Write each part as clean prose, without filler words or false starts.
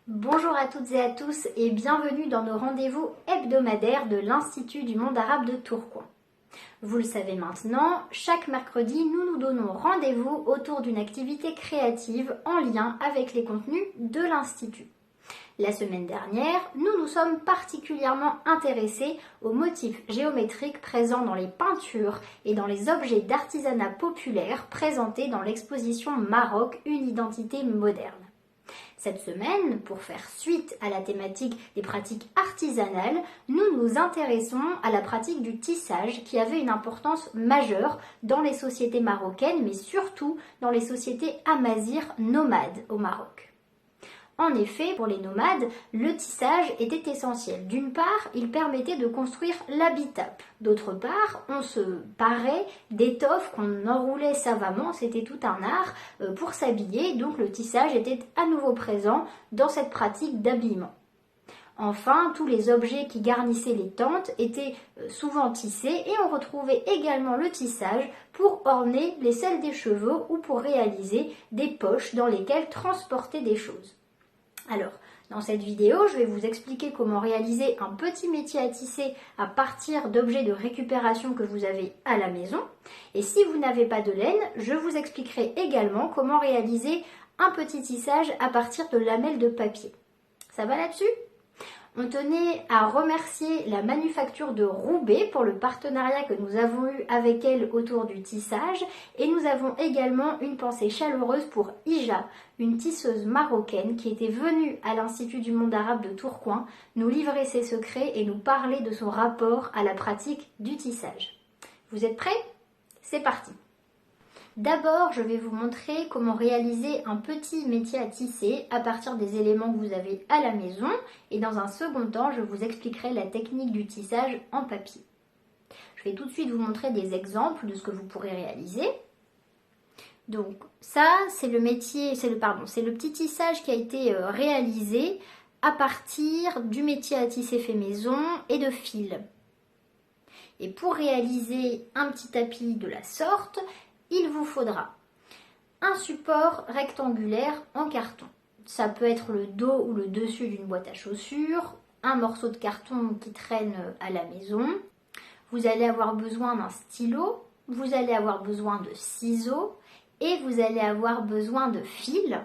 Bonjour à toutes et à tous et bienvenue dans nos rendez-vous hebdomadaires de l'Institut du monde arabe de Tourcoing. Vous le savez maintenant, chaque mercredi, nous nous donnons rendez-vous autour d'une activité créative en lien avec les contenus de l'Institut. La semaine dernière, nous nous sommes particulièrement intéressés aux motifs géométriques présents dans les peintures et dans les objets d'artisanat populaire présentés dans l'exposition Maroc, une identité moderne. Cette semaine, pour faire suite à la thématique des pratiques artisanales, nous nous intéressons à la pratique du tissage qui avait une importance majeure dans les sociétés marocaines, mais surtout dans les sociétés amazighes nomades au Maroc. En effet, pour les nomades, le tissage était essentiel. D'une part, il permettait de construire l'habitat. D'autre part, on se parait d'étoffes qu'on enroulait savamment, c'était tout un art pour s'habiller, donc le tissage était à nouveau présent dans cette pratique d'habillement. Enfin, tous les objets qui garnissaient les tentes étaient souvent tissés et on retrouvait également le tissage pour orner les selles des chevaux ou pour réaliser des poches dans lesquelles transporter des choses. Alors, dans cette vidéo, je vais vous expliquer comment réaliser un petit métier à tisser à partir d'objets de récupération que vous avez à la maison. Et si vous n'avez pas de laine, je vous expliquerai également comment réaliser un petit tissage à partir de lamelles de papier. Ça va là-dessus ? On tenait à remercier la manufacture de Roubaix pour le partenariat que nous avons eu avec elle autour du tissage et nous avons également une pensée chaleureuse pour Ija, une tisseuse marocaine qui était venue à l'Institut du monde arabe de Tourcoing nous livrer ses secrets et nous parler de son rapport à la pratique du tissage. Vous êtes prêts ? C'est parti! D'abord, je vais vous montrer comment réaliser un petit métier à tisser à partir des éléments que vous avez à la maison et dans un second temps, je vous expliquerai la technique du tissage en papier. Je vais tout de suite vous montrer des exemples de ce que vous pourrez réaliser. Donc ça, c'est le petit tissage qui a été réalisé à partir du métier à tisser fait maison et de fil. Et pour réaliser un petit tapis de la sorte, il vous faudra un support rectangulaire en carton. Ça peut être le dos ou le dessus d'une boîte à chaussures, un morceau de carton qui traîne à la maison. Vous allez avoir besoin d'un stylo, vous allez avoir besoin de ciseaux et vous allez avoir besoin de fil.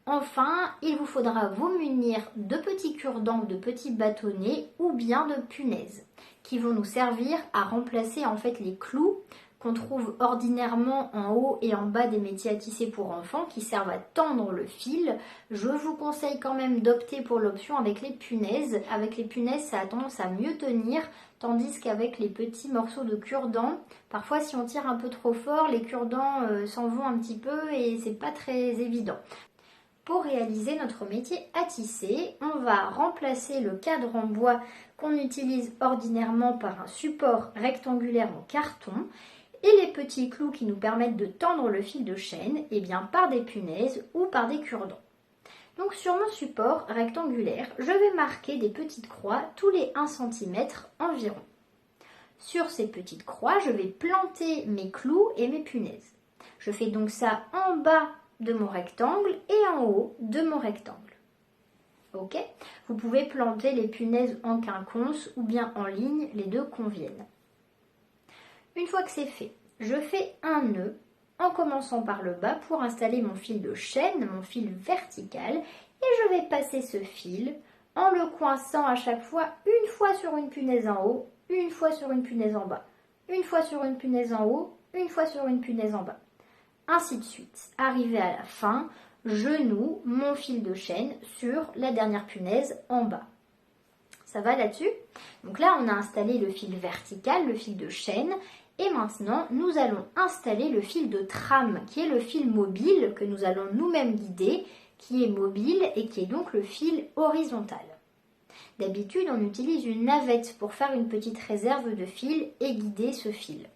Enfin, il vous faudra vous munir de petits cure-dents ou de petits bâtonnets ou bien de punaises qui vont nous servir à remplacer en fait les clous qu'on trouve ordinairement en haut et en bas des métiers à tisser pour enfants qui servent à tendre le fil. Je vous conseille quand même d'opter pour l'option avec les punaises. Avec les punaises, ça a tendance à mieux tenir, tandis qu'avec les petits morceaux de cure-dents, parfois si on tire un peu trop fort, les cure-dents s'en vont un petit peu et c'est pas très évident. Pour réaliser notre métier à tisser, on va remplacer le cadre en bois qu'on utilise ordinairement par un support rectangulaire en carton et les petits clous qui nous permettent de tendre le fil de chaîne, par des punaises ou par des cure-dents. Donc sur mon support rectangulaire, je vais marquer des petites croix tous les 1 cm environ. Sur ces petites croix, je vais planter mes clous et mes punaises. Je fais donc ça en bas de mon rectangle et en haut de mon rectangle. Ok ? Vous pouvez planter les punaises en quinconce ou bien en ligne, les deux conviennent. Une fois que c'est fait, je fais un nœud en commençant par le bas pour installer mon fil de chaîne, mon fil vertical, et je vais passer ce fil en le coinçant à chaque fois, une fois sur une punaise en haut, une fois sur une punaise en bas, une fois sur une punaise en haut, une fois sur une punaise en bas. Ainsi de suite. Arrivé à la fin, je noue mon fil de chaîne sur la dernière punaise en bas. Ça va là-dessus ? Donc là, on a installé le fil vertical, le fil de chaîne. Et maintenant, nous allons installer le fil de trame, qui est le fil mobile que nous allons nous-mêmes guider, qui est mobile et qui est donc le fil horizontal. D'habitude, on utilise une navette pour faire une petite réserve de fil et guider ce fil.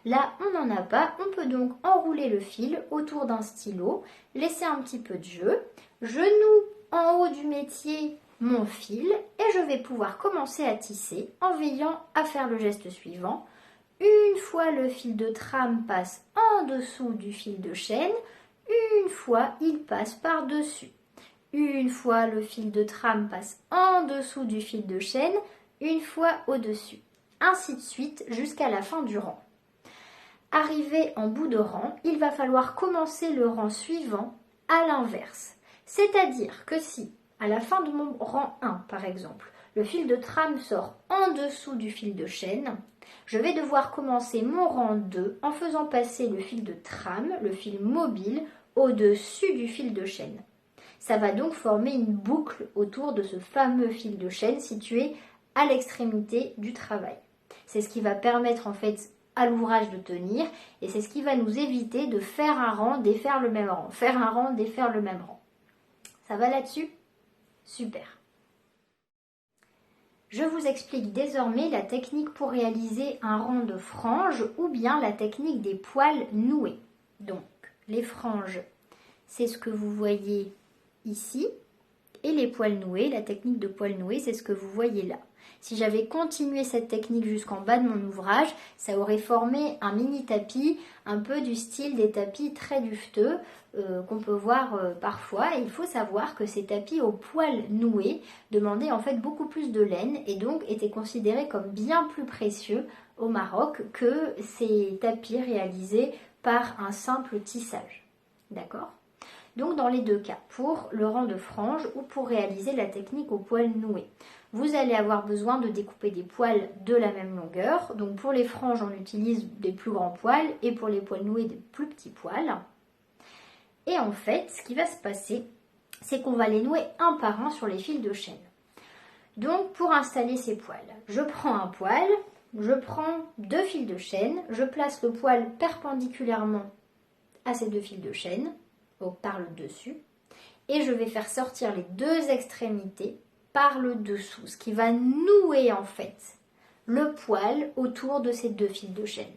Là, on n'en a pas, on peut donc enrouler le fil autour d'un stylo, laisser un petit peu de jeu. Je noue en haut du métier mon fil et je vais pouvoir commencer à tisser en veillant à faire le geste suivant. Une fois le fil de trame passe en dessous du fil de chaîne, une fois il passe par-dessus. une fois le fil de trame passe en dessous du fil de chaîne, une fois au-dessus. Ainsi de suite jusqu'à la fin du rang. Arrivé en bout de rang, il va falloir commencer le rang suivant à l'inverse. C'est-à-dire que si, à la fin de mon rang 1 par exemple, le fil de trame sort en dessous du fil de chaîne, je vais devoir commencer mon rang 2 en faisant passer le fil de trame, le fil mobile, au-dessus du fil de chaîne. Ça va donc former une boucle autour de ce fameux fil de chaîne situé à l'extrémité du travail. C'est ce qui va permettre en fait à l'ouvrage de tenir et c'est ce qui va nous éviter de faire un rang, défaire le même rang, faire un rang, défaire le même rang. Ça va là-dessus? Super. Je vous explique désormais la technique pour réaliser un rang de franges ou bien la technique des poils noués. Donc, les franges, c'est ce que vous voyez ici. Et les poils noués, la technique de poils noués, c'est ce que vous voyez là. Si j'avais continué cette technique jusqu'en bas de mon ouvrage, ça aurait formé un mini tapis, un peu du style des tapis très duveteux qu'on peut voir parfois. Et il faut savoir que ces tapis aux poils noués demandaient en fait beaucoup plus de laine et donc étaient considérés comme bien plus précieux au Maroc que ces tapis réalisés par un simple tissage. D'accord ? Donc dans les deux cas, pour le rang de franges ou pour réaliser la technique aux poils noués, vous allez avoir besoin de découper des poils de la même longueur. Donc pour les franges, on utilise des plus grands poils et pour les poils noués, des plus petits poils. Et en fait, ce qui va se passer, c'est qu'on va les nouer un par un sur les fils de chaîne. Donc pour installer ces poils, je prends un poil, je prends deux fils de chaîne, je place le poil perpendiculairement à ces deux fils de chaîne, par le dessus, et je vais faire sortir les deux extrémités par le dessous, ce qui va nouer en fait le poil autour de ces deux fils de chaîne.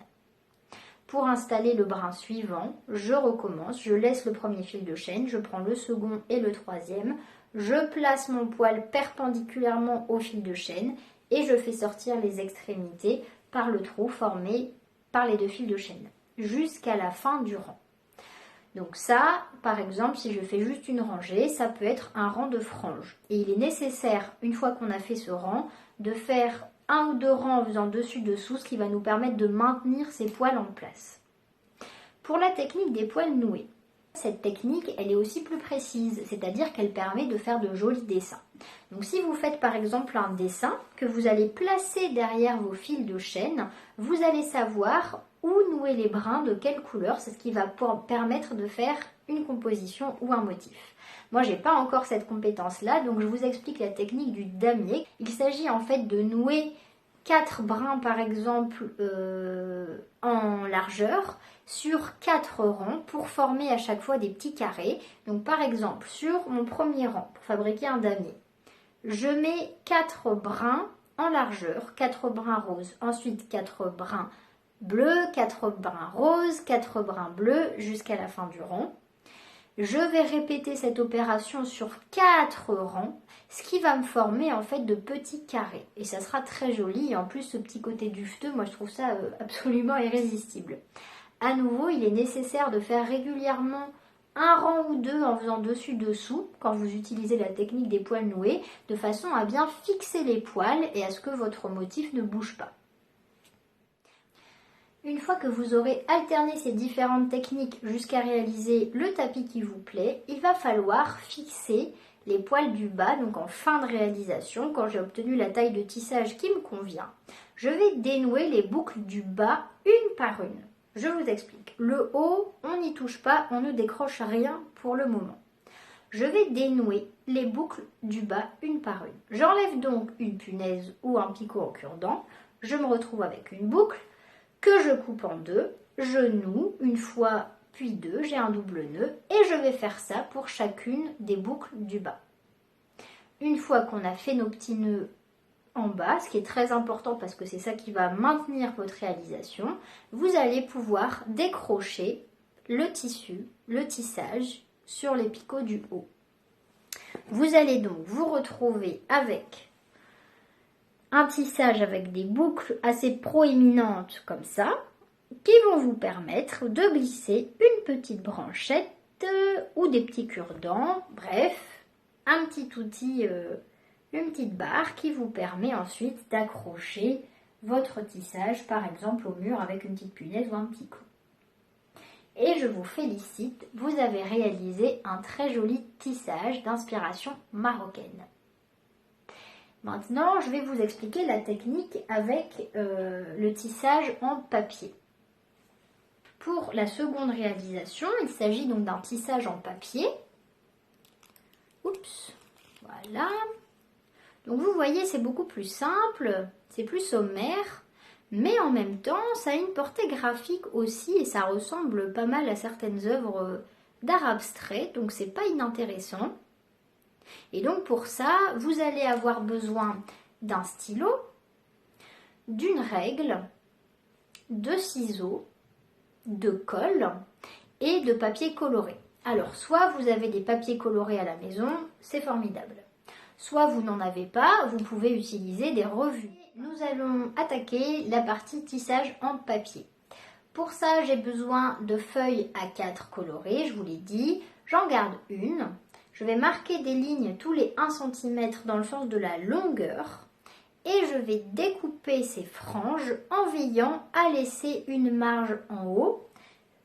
Pour installer le brin suivant, je recommence, je laisse le premier fil de chaîne, je prends le second et le troisième, je place mon poil perpendiculairement au fil de chaîne et je fais sortir les extrémités par le trou formé par les deux fils de chaîne jusqu'à la fin du rang. Donc ça, par exemple, si je fais juste une rangée, ça peut être un rang de franges. Et il est nécessaire, une fois qu'on a fait ce rang, de faire un ou deux rangs en faisant dessus-dessous, ce qui va nous permettre de maintenir ces poils en place. Pour la technique des poils noués, cette technique, elle est aussi plus précise, c'est-à-dire qu'elle permet de faire de jolis dessins. Donc si vous faites par exemple un dessin que vous allez placer derrière vos fils de chaîne, vous allez savoir où nouer les brins, de quelle couleur, c'est ce qui va permettre de faire une composition ou un motif. Moi, j'ai pas encore cette compétence-là, donc je vous explique la technique du damier. Il s'agit en fait de nouer 4 brins par exemple en largeur sur 4 rangs pour former à chaque fois des petits carrés. Donc par exemple, sur mon premier rang, pour fabriquer un damier, je mets 4 brins en largeur, 4 brins roses, ensuite 4 brins bleus, 4 brins roses, 4 brins bleus jusqu'à la fin du rang. Je vais répéter cette opération sur 4 rangs, ce qui va me former en fait de petits carrés. Et ça sera très joli. Et en plus, ce petit côté duveteux, moi je trouve ça absolument irrésistible. À nouveau, il est nécessaire de faire régulièrement un rang ou deux en faisant dessus-dessous quand vous utilisez la technique des poils noués, de façon à bien fixer les poils et à ce que votre motif ne bouge pas. Une fois que vous aurez alterné ces différentes techniques jusqu'à réaliser le tapis qui vous plaît, il va falloir fixer les poils du bas, donc en fin de réalisation, quand j'ai obtenu la taille de tissage qui me convient. Je vais dénouer les boucles du bas une par une. Je vous explique. Le haut, on n'y touche pas, on ne décroche rien pour le moment. Je vais dénouer les boucles du bas une par une. J'enlève donc une punaise ou un picot en cure-dent. Je me retrouve avec une boucle que je coupe en deux, je noue une fois puis deux, j'ai un double nœud et je vais faire ça pour chacune des boucles du bas. Une fois qu'on a fait nos petits nœuds en bas, ce qui est très important parce que c'est ça qui va maintenir votre réalisation, vous allez pouvoir décrocher le tissu, le tissage sur les picots du haut. Vous allez donc vous retrouver avec un tissage avec des boucles assez proéminentes comme ça, qui vont vous permettre de glisser une petite branchette ou des petits cure-dents, bref, un petit outil, une petite barre qui vous permet ensuite d'accrocher votre tissage par exemple au mur avec une petite punaise ou un petit clou. Et je vous félicite, vous avez réalisé un très joli tissage d'inspiration marocaine. Maintenant, je vais vous expliquer la technique avec le tissage en papier. Pour la seconde réalisation, il s'agit donc d'un tissage en papier. Oups, voilà. Donc vous voyez, c'est beaucoup plus simple, c'est plus sommaire, mais en même temps, ça a une portée graphique aussi et ça ressemble pas mal à certaines œuvres d'art abstrait, donc c'est pas inintéressant. Et donc pour ça, vous allez avoir besoin d'un stylo, d'une règle, de ciseaux, de colle et de papier coloré. Alors soit vous avez des papiers colorés à la maison, c'est formidable. Soit vous n'en avez pas, vous pouvez utiliser des revues. Nous allons attaquer la partie tissage en papier. Pour ça, j'ai besoin de feuilles A4 colorées, je vous l'ai dit. J'en garde une. Je vais marquer des lignes tous les 1 cm dans le sens de la longueur. Et je vais découper ces franges en veillant à laisser une marge en haut.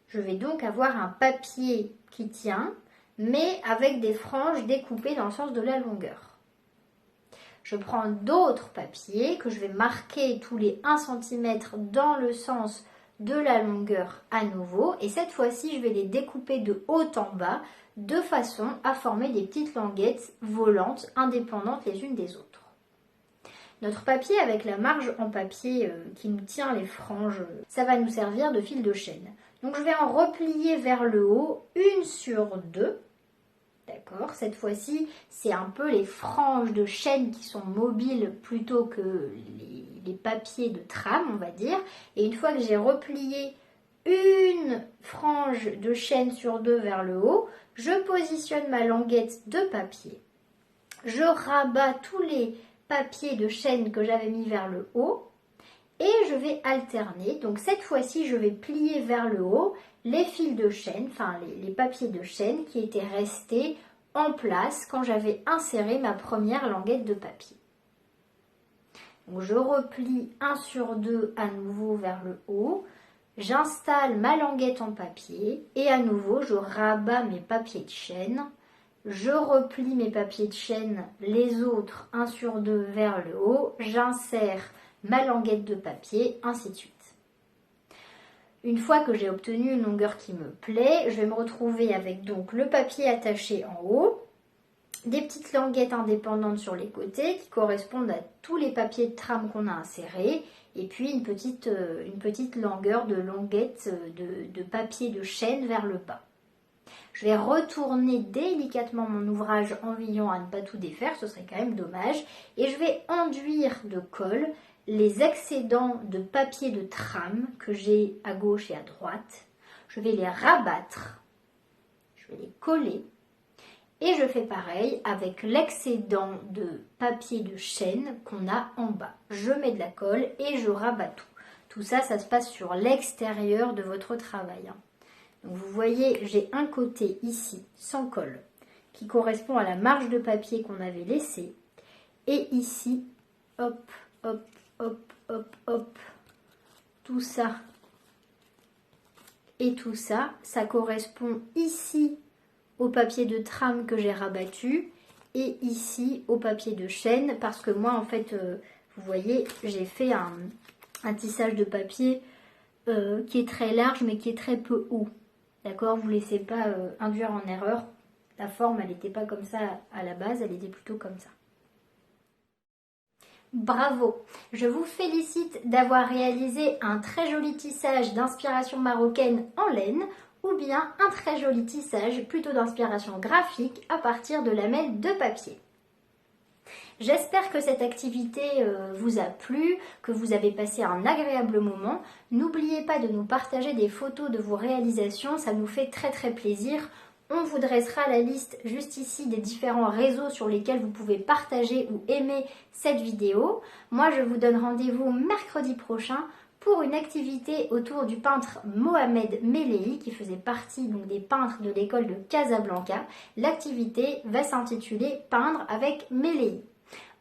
Je vais donc avoir un papier qui tient, mais avec des franges découpées dans le sens de la longueur. Je prends d'autres papiers que je vais marquer tous les 1 cm dans le sens de la longueur à nouveau. Et cette fois-ci, je vais les découper de haut en bas de façon à former des petites languettes volantes indépendantes les unes des autres. Notre papier avec la marge en papier qui nous tient les franges, ça va nous servir de fil de chaîne. Donc je vais en replier vers le haut, une sur deux. D'accord, cette fois-ci, c'est un peu les franges de chaîne qui sont mobiles plutôt que les papiers de trame, on va dire. Et une fois que j'ai replié une frange de chaîne sur deux vers le haut, je positionne ma languette de papier. Je rabats tous les papiers de chaîne que j'avais mis vers le haut et je vais alterner. Donc cette fois-ci, je vais plier vers le haut les fils de chaîne, enfin les papiers de chaîne qui étaient restés en place quand j'avais inséré ma première languette de papier. Donc je replie 1 sur 2 à nouveau vers le haut, j'installe ma languette en papier et à nouveau je rabats mes papiers de chaîne, je replie mes papiers de chaîne, les autres 1 sur 2 vers le haut, j'insère ma languette de papier, ainsi de suite. Une fois que j'ai obtenu une longueur qui me plaît, je vais me retrouver avec donc le papier attaché en haut, des petites languettes indépendantes sur les côtés qui correspondent à tous les papiers de trame qu'on a insérés, et puis une petite longueur de languette de papier de chaîne vers le bas. Je vais retourner délicatement mon ouvrage en veillant à ne pas tout défaire, ce serait quand même dommage, et je vais enduire de colle les excédents de papier de trame que j'ai à gauche et à droite. Je vais les rabattre, je vais les coller et je fais pareil avec l'excédent de papier de chaîne qu'on a en bas. Je mets de la colle et je rabats tout. Tout ça, ça se passe sur l'extérieur de votre travail. Donc vous voyez, j'ai un côté ici sans colle qui correspond à la marge de papier qu'on avait laissée et ici, hop, hop, hop, hop, hop, tout ça et tout ça, ça correspond ici au papier de trame que j'ai rabattu et ici au papier de chaîne parce que moi en fait, vous voyez, j'ai fait un tissage de papier qui est très large mais qui est très peu haut. D'accord, vous ne laissez pas induire en erreur, la forme elle n'était pas comme ça à la base, elle était plutôt comme ça. Bravo! Je vous félicite d'avoir réalisé un très joli tissage d'inspiration marocaine en laine ou bien un très joli tissage plutôt d'inspiration graphique à partir de lamelles de papier. J'espère que cette activité vous a plu, que vous avez passé un agréable moment. N'oubliez pas de nous partager des photos de vos réalisations, ça nous fait très très plaisir. On vous dressera la liste juste ici des différents réseaux sur lesquels vous pouvez partager ou aimer cette vidéo. Moi, je vous donne rendez-vous mercredi prochain pour une activité autour du peintre Mohamed Melehi qui faisait partie donc des peintres de l'école de Casablanca. L'activité va s'intituler Peindre avec Melehi.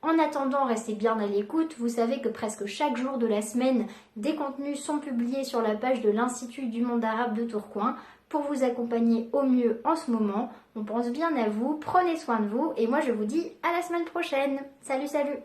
En attendant, restez bien à l'écoute. Vous savez que presque chaque jour de la semaine, des contenus sont publiés sur la page de l'Institut du monde arabe de Tourcoing pour vous accompagner au mieux en ce moment. On pense bien à vous, prenez soin de vous et moi je vous dis à la semaine prochaine. Salut, salut!